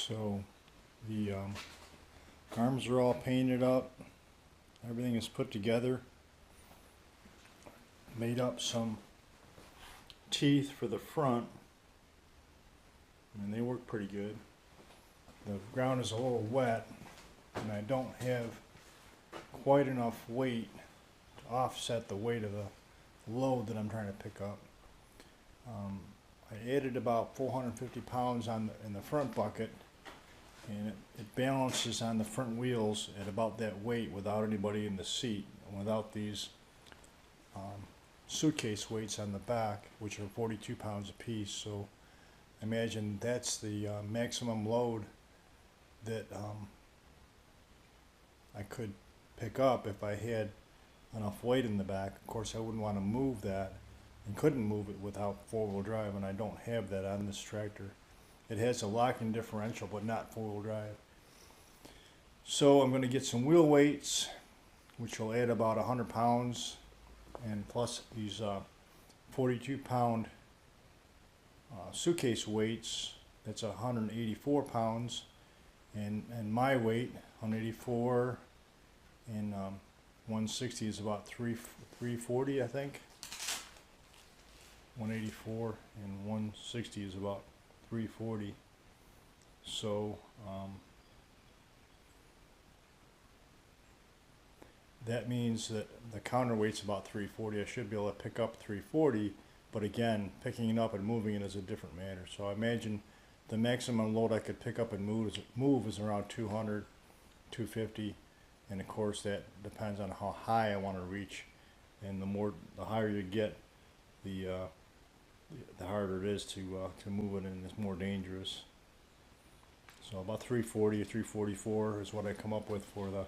So the arms are all painted up, everything is put together, made up some teeth for the front, and they work pretty good. The ground is a little wet and I don't have quite enough weight to offset the weight of the load that I'm trying to pick up. I added about 450 pounds in the front bucket, and it balances on the front wheels at about that weight without anybody in the seat, without these suitcase weights on the back, which are 42 pounds apiece. So imagine that's the maximum load that I could pick up if I had enough weight in the back. Of course, I wouldn't want to move that and couldn't move it without four-wheel drive, and I don't have that on this tractor. It has a locking differential, but not four-wheel drive. So I'm going to get some wheel weights, which will add about 100 pounds, and plus these 42-pound suitcase weights. That's 184 pounds, and my weight 184, and 160 is about 340, I think. 184 and 160 is about 340. So that means that the counterweight's about 340. I should be able to pick up 340, but again, picking it up and moving it is a different matter. So I imagine the maximum load I could pick up and move is around 200, 250, and of course that depends on how high I want to reach. And the higher you get, the harder it is to move it, and it's more dangerous. So about 340 or 344 is what I come up with for the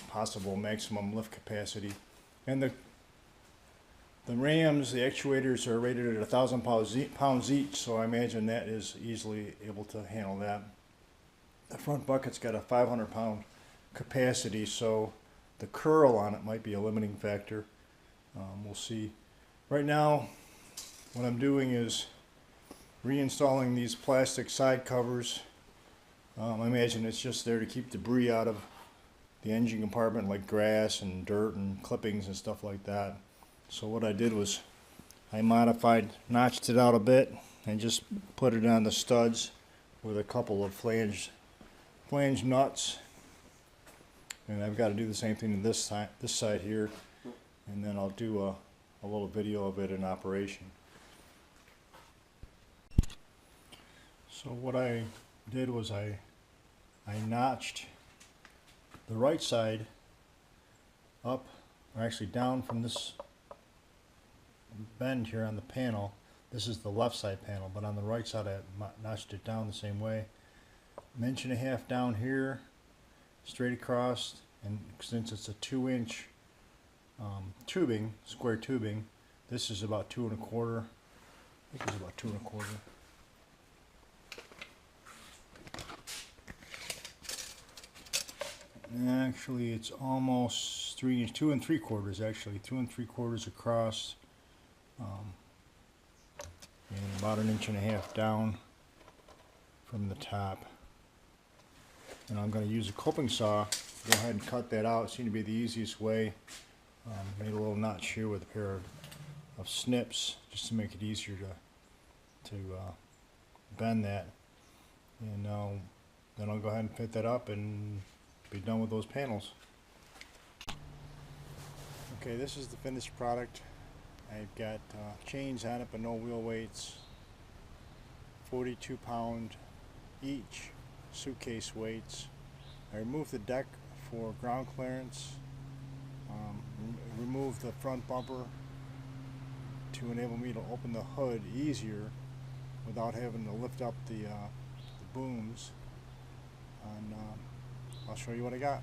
possible maximum lift capacity. And the rams, the actuators are rated at 1,000 pounds each, so I imagine that is easily able to handle that. The front bucket's got a 500 pound capacity, so the curl on it might be a limiting factor. We'll see. Right now, what I'm doing is reinstalling these plastic side covers. I imagine it's just there to keep debris out of the engine compartment, like grass and dirt and clippings and stuff like that. So what I did was I notched it out a bit and just put it on the studs with a couple of flange nuts. And I've got to do the same thing to this side here, and then I'll do a little video of it in operation. So what I did was I notched the right side up, or actually down from this bend here on the panel. This is the left side panel, but on the right side I notched it down the same way. 1.5 inches down here, straight across, and since it's a 2-inch tubing, square tubing, this is about 2 1/4. I think it's about 2 1/4. Actually, it's almost 3 inches, 2 3/4 actually, 2 3/4 across, and about 1.5 inches down from the top. And I'm going to use a coping saw. Go ahead and cut that out. It seemed to be the easiest way. Made a little notch here with a pair of snips just to make it easier to bend that. And then I'll go ahead and fit that up and be done with those panels. Okay, this is the finished product. I've got chains on it but no wheel weights. 42 pound each suitcase weights. I removed the deck for ground clearance. Removed the front bumper to enable me to open the hood easier without having to lift up the booms. And I'll show you what I got.